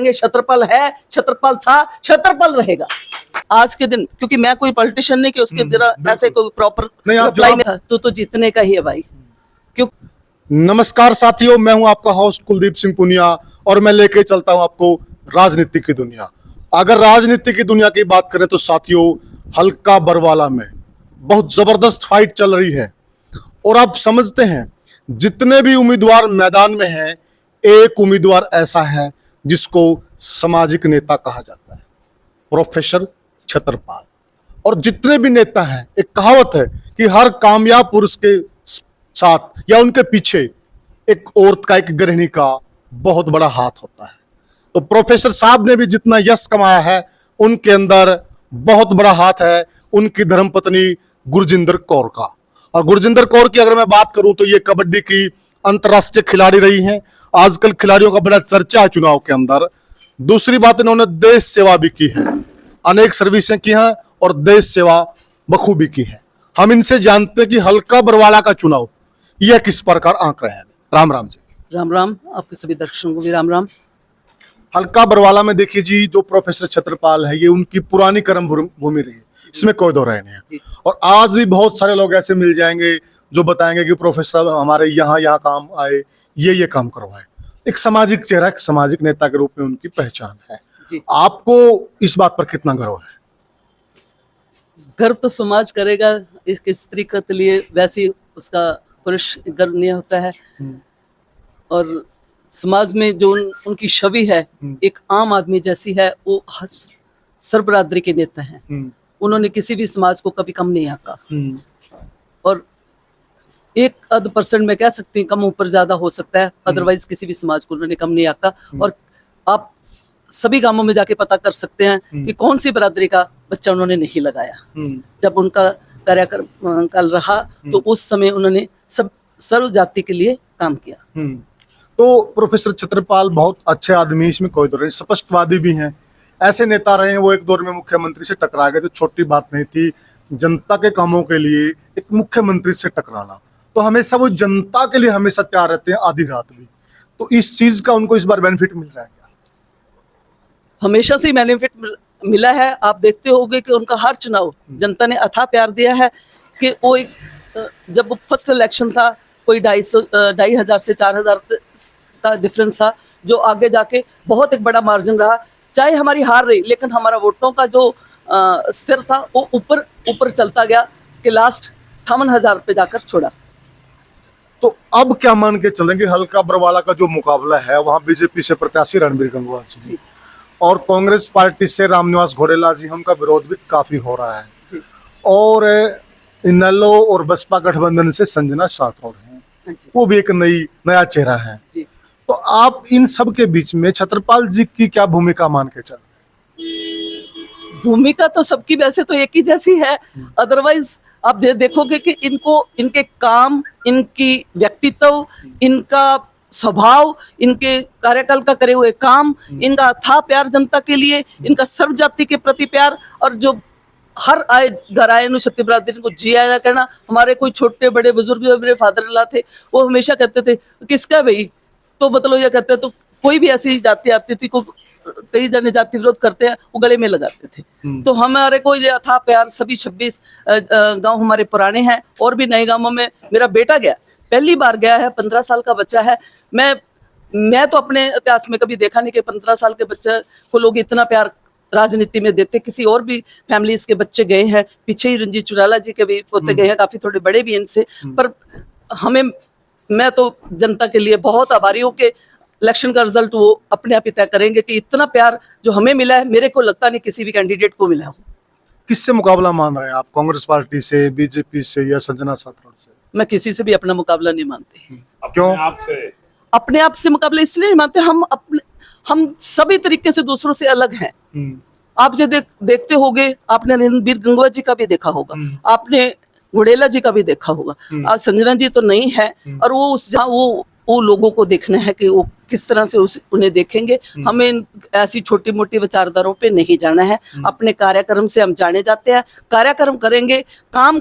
छत्रपल है, छत्रपल था, छत्रपल रहेगा आज के दिन। क्योंकि मैं कोई पॉलिटिशियन नहीं कि उसके तरह ऐसे कोई प्रॉपर रिप्लाई में तो जीतने का ही है भाई। क्यों? नमस्कार साथियों, मैं हूं आपका होस्ट कुलदीप सिंह पुनिया और मैं लेके चलता हूं आपको राजनीति की दुनिया। अगर राजनीति की दुनिया की बात करें तो साथियों, हल्का बरवाला में बहुत जबरदस्त फाइट चल रही है और आप समझते हैं जितने भी उम्मीदवार मैदान में हैं, एक उम्मीदवार ऐसा है जिसको सामाजिक नेता कहा जाता है, प्रोफेसर छत्रपाल। और जितने भी नेता हैं, एक कहावत है कि हर कामयाब पुरुष के साथ या उनके पीछे एक औरत का, एक गृहिणी का बहुत बड़ा हाथ होता है। तो प्रोफेसर साहब ने भी जितना यश कमाया है, उनके अंदर बहुत बड़ा हाथ है उनकी धर्मपत्नी गुरजिंदर कौर का। और गुरजिंदर कौर की अगर मैं बात करूं तो ये कबड्डी की अंतर्राष्ट्रीय खिलाड़ी रही हैं। आजकल खिलाड़ियों का बड़ा चर्चा है चुनाव के अंदर। दूसरी बात, इन्होंने देश सेवा भी की है, अनेक सर्विसें की हैं और देश सेवा बखूबी की है। हम इनसे जानते हैं कि हल्का बरवाला का चुनाव यह किस प्रकार आंक रहे हैं। राम राम जी। राम राम, आपके सभी दर्शकों को भी राम राम। हल्का बरवाला में देखिए जी, जो प्रोफेसर छत्रपाल है, ये उनकी पुरानी कर्म भूमि रही है, इसमें कोई दो राय नहीं है। और आज भी बहुत सारे लोग ऐसे मिल जाएंगे जो बताएंगे कि प्रोफेसर हमारे यहाँ काम आए, ये काम करवाए। एक सामाजिक चेहरा, एक सामाजिक नेता के रूप में उनकी पहचान है। आपको इस बात पर कितना गर्व है? गर्व तो समाज करेगा, इसके स्त्री के लिए वैसे उसका पुरुष गर्व नहीं होता है। और समाज में जो उनकी छवि है एक आम आदमी जैसी है, वो सर्वबरादरी के नेता हैं। उन्होंने किसी भी समाज को कभी कम नहीं आंका और 1% मैं कह सकती हूँ कम ऊपर ज्यादा हो सकता है, अदरवाइज किसी भी समाज को उन्होंने कम नहीं आंका। और आप सभी गांवों में जाके पता कर सकते हैं कि कौन सी बरादरी का बच्चा उन्होंने नहीं लगाया। जब उनका कार्यक्रम कल रहा तो उस समय उन्होंने सब सर्व जाति के लिए काम किया। तो प्रोफेसर छत्रपाल बहुत अच्छे आदमी, इसमें कोई दौर नहीं, स्पष्टवादी भी हैं। ऐसे नेता रहे हैं, वो एक दौर में मुख्यमंत्री से टकरा गए तो छोटी बात नहीं थी। जनता के कामों के लिए एक मुख्यमंत्री से टकराना, तो हमेशा वो जनता के लिए हमेशा तैयार रहते हैं, आधी रात भी। तो इस चीज का उनको इस बार बेनिफिट मिल रहा है क्या? हमेशा से बेनिफिट मिला है। आप देखते होंगे कि उनका हर चुनाव जनता ने अथाह प्यार दिया है। कि वो एक जब फर्स्ट इलेक्शन था, कोई 2,500 से 4,000 का डिफरेंस था, जो आगे जाके बहुत एक बड़ा मार्जिन रहा। चाहे हमारी हार रही, लेकिन हमारा वोटों का जो स्थिर था वो ऊपर चलता गया कि लास्ट 58,000 पे जाकर छोड़ा। तो अब क्या मान के चलेंगे, हल्का बरवाला का जो मुकाबला है वहां बीजेपी से प्रत्याशी रणबीर गंगवा जी और कांग्रेस पार्टी से रामनिवास घोडेला जी, उनका विरोध भी काफी हो रहा है। और इनेलो और बसपा गठबंधन से संजना राठौड़ हैं, वो भी एक नया चेहरा है। तो आप इन सब के बीच में छत्रपाल जी की क्या भूमिका मान के चल रहे हैं? भूमिका तो सबकी वैसे तो एक ही जैसी है। अदरवाइज आप देखोगे कि इनके काम, इनकी व्यक्तित्व, इनका स्वभाव, इनके कार्यकाल का करे हुए काम, इनका अथाह प्यार जनता के लिए, इनका सर्व जाति के प्रति प्यार, और जो हर आए घर आए सत्य बरादरी को जी आया करना। हमारे कोई छोटे बड़े बुजुर्ग, मेरे फादर इन लॉ थे, वो हमेशा कहते थे किसका भाई, तो मतलब ये कहते तो कोई भी ऐसी जाति आती थी, को कई जने जाति विरोध करते हैं, वो गले में लगाते थे। तो हमारे को ये अथाह प्यार, सभी 26 गांव हमारे पुराने हैं और भी नए गांवों में मेरा बेटा गया, पहली बार गया है, 15 साल का बच्चा है। मैं तो अपने इतिहास में कभी देखा नहीं कि 15 साल के बच्चे को लोग इतना प्यार राजनीति में देते। किसी और भी फैमिलीज के बच्चे गए हैं, पीछे ही रंजीत चुराला जी के भी पोते गए हैं, काफी थोड़े बड़े भी इनसे। पर मैं तो जनता के लिए बहुत आभारी हूँ कि इलेक्शन का रिजल्ट वो अपने आप ही तय करेंगे कि इतना प्यार जो हमें मिला है, मेरे को लगता नहीं किसी भी कैंडिडेट को मिला हो। किससे मुकाबला मान रहे हैं आप, कांग्रेस पार्टी से, बीजेपी से या संजना राठौड़ से? मैं किसी से भी अपना मुकाबला नहीं मानती। क्यों? अपने आप से मुकाबला इसलिए नहीं मानते, हम सभी तरीके से दूसरों से अलग हैं। आप जो देखते होंगे, आपने रणबीर गंगवा जी का भी देखा होगा, आपने घोडेला जी का भी देखा होगा। आज संजना जी तो नहीं है, और वो जहाँ वो लोगों को देखना है कि वो किस तरह से उन्हें देखेंगे। हमें ऐसी छोटी मोटी विचारधाराओं पे नहीं जाना है। अपने कार्यक्रम से हम जाने जाते हैं, कार्यक्रम करेंगे, काम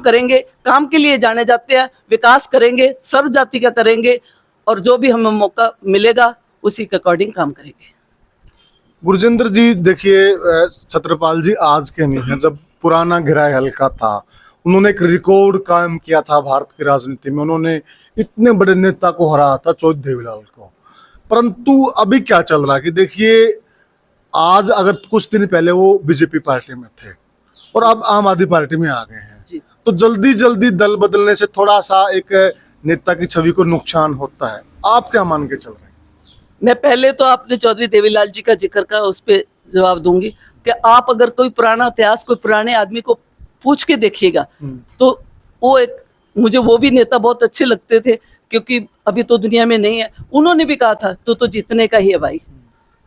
के लिए जाने जाते हैं, विकास करेंगे, सर्व जाति का करेंगे, और जो भी हमें मौका मिलेगा उसी के अकॉर्डिंग काम करेंगे। गुरजिंदर जी देखिए, छत्रपाल जी आज के नहीं है, जब पुराना गिराए हल्का था उन्होंने एक रिकॉर्ड कायम किया था भारत की राजनीति में। उन्होंने इतने बड़े नेता को हराया था, चौधरी देवीलाल को। परंतु अभी क्या चल रहा है कि देखिए, आज अगर कुछ दिन पहले वो बीजेपी पार्टी में थे और अब आम आदमी पार्टी में आ गए हैं, जी। तो जल्दी जल्दी दल बदलने से थोड़ा सा एक नेता की छवि को नुकसान होता है। आप क्या मान के चल रहे हैं? मैं पहले तो आपने चौधरी देवीलाल जी का जिक्र का, उस पर जवाब दूंगी कि आप अगर कोई पुराना इतिहास कोई पुराने आदमी को पूछ के देखिएगा तो वो एक, मुझे वो भी नेता बहुत अच्छे लगते थे, क्योंकि अभी तो दुनिया में नहीं है। उन्होंने भी कहा था तू तो जीतने का ही है भाई,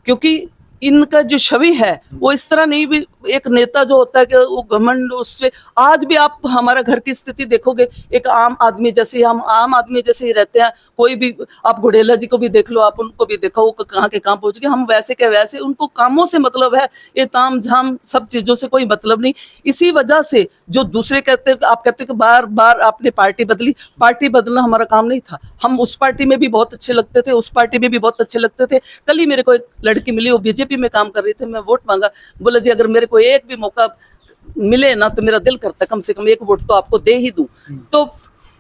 क्योंकि इनका जो छवि है वो इस तरह नहीं, भी एक नेता जो होता है कि वो घमंड उससे। आज भी आप हमारा घर की स्थिति देखोगे, एक आम आदमी जैसे, हम आम आदमी जैसे ही रहते हैं। कोई भी, आप घुड़ेला जी को भी देख लो, आप उनको भी देखो, वो कहाँ के कहाँ पहुंच गए। हम वैसे के वैसे, उनको कामों से मतलब है, ये ताम झाम सब चीजों से कोई मतलब नहीं। इसी वजह से जो दूसरे कहते हैं, आप कहते हैं कि बार बार आपने पार्टी बदली, पार्टी बदलना हमारा काम नहीं था। हम उस पार्टी में भी बहुत अच्छे लगते थे, उस पार्टी में भी बहुत अच्छे लगते थे। कल ही मेरे को एक लड़की मिली, वो बीजेपी में काम कर रही थी, मैं वोट मांगा, बोला जी अगर मेरे को एक भी मौका मिले ना तो मेरा दिल करता कम से कम एक वोट तो आपको दे ही दूं। तो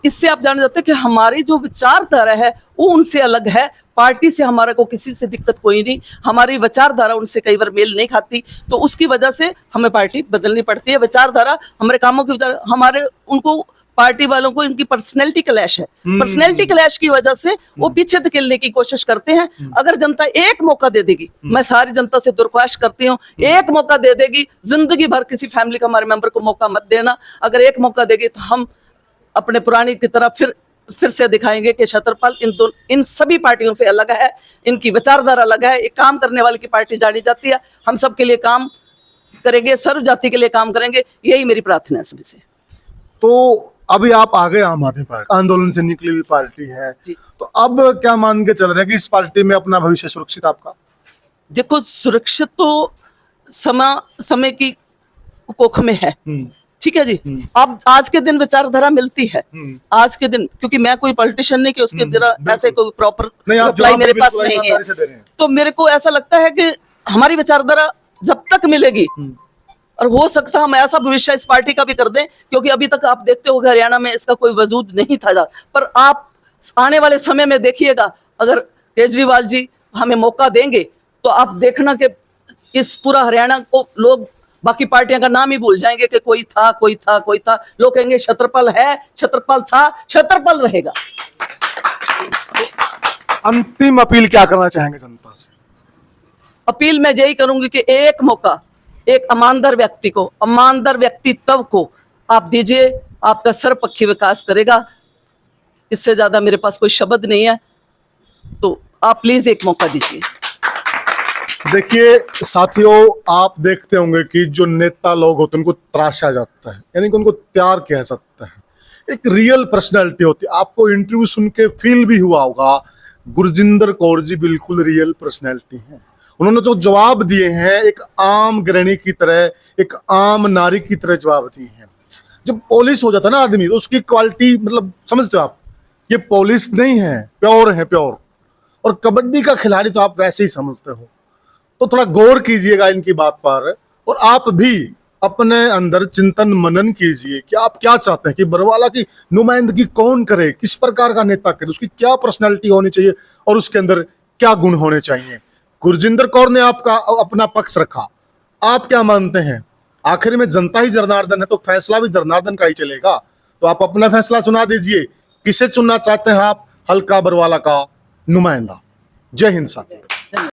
इससे आप जान जाते हैं कि हमारी जो विचारधारा है वो उनसे अलग है। पार्टी से हमारा को किसी से दिक्कत कोई नहीं, हमारी विचारधारा उनसे कई बार मेल नहीं खाती, तो उसकी वजह से हमें पार्टी बदलनी पड़ती है। विचारधारा, हमारे कामों की विचार, हमारे उनको पार्टी वालों को इनकी पर्सनैलिटी क्लैश है। पर्सनैलिटी क्लैश की वजह से वो पीछे धकेलने की कोशिश करते हैं। अगर जनता एक मौका दे देगी, मैं सारी जनता से दरख्वास्त करती हूँ, एक मौका दे देगी, जिंदगी भर किसी फैमिली का हमारे मेंबर को मौका मत देना। अगर एक मौका देगी तो हम अपने पुरानी की तरह फिर से दिखाएंगे कि छत्रपाल इन सभी पार्टियों से अलग है, इनकी विचारधारा अलग है। एक काम करने वाले की पार्टी जानी जाती है। हम सब के लिए काम करेंगे, सर्व जाति के लिए काम करेंगे, यही मेरी प्रार्थना है सभी से। तो अभी आप आ गए आम आदमी पार्टी, आंदोलन से निकली हुई पार्टी है, जी। तो अब क्या मान के चल रहे हैं कि इस पार्टी में अपना भविष्य सुरक्षित आपका? देखो, सुरक्षित तो समय की कोख में है, ठीक है जी। अब आज के दिन विचारधारा मिलती है, आज के दिन, क्योंकि मैं कोई पॉलिटिशियन नहीं कि उसके तरह ऐसे कोई प्रॉपर रिप्लाई मेरे पास नहीं है। तो मेरे को ऐसा लगता है कि हमारी विचारधारा जब तक मिलेगी, और हो सकता है हम ऐसा भविष्य इस पार्टी का भी कर दें, क्योंकि अभी तक आप देखते हो हरियाणा में इसका कोई वजूद नहीं था। पर आप आने वाले समय में देखिएगा, अगर केजरीवाल जी हमें मौका देंगे तो आप देखना कि इस पूरा हरियाणा को लोग बाकी पार्टियों का नाम ही भूल जाएंगे कि कोई था कोई था कोई था। लोग कहेंगे छत्रपाल है, छत्रपाल था, छत्रपाल रहेगा। अंतिम अपील क्या करना चाहेंगे जनता से? अपील मैं यही करूंगी कि एक मौका एक ईमानदार व्यक्ति को, ईमानदार व्यक्तित्व को आप दीजिए, आपका सर्वपक्षीय विकास करेगा। इससे ज्यादा मेरे पास कोई शब्द नहीं है, तो आप प्लीज एक मौका दीजिए। देखिए साथियों, आप देखते होंगे कि जो नेता लोग होते हैं उनको तराशा जाता है, यानी कि उनको तैयार किया जाता है। एक रियल पर्सनालिटी होती है। आपको इंटरव्यू सुन के फील भी हुआ होगा, गुरजिंदर कौर जी बिल्कुल रियल पर्सनालिटी हैं। उन्होंने जो जवाब दिए हैं एक आम गृहिणी की तरह, एक आम नारी की तरह जवाब दिए हैं। जब पॉलिश हो जाता है ना आदमी, तो उसकी क्वालिटी, मतलब समझते हो आप, ये पॉलिश नहीं है, प्योर है, प्योर। और कबड्डी का खिलाड़ी तो आप वैसे ही समझते हो। तो थोड़ा गौर कीजिएगा इनकी बात पर, और आप भी अपने अंदर चिंतन मनन कीजिए कि आप क्या चाहते हैं कि बरवाला की नुमाइंदगी कौन करे, किस प्रकार का नेता करे, उसकी क्या पर्सनैलिटी होनी चाहिए और उसके अंदर क्या गुण होने चाहिए। गुरजिंदर कौर ने आपका अपना पक्ष रखा, आप क्या मानते हैं? आखिर में जनता ही जनार्दन है, तो फैसला भी जनार्दन का ही चलेगा। तो आप अपना फैसला सुना दीजिए, किसे चुनना चाहते हैं आप हल्का बरवाला का नुमाइंदा। जय हिंद साथियों।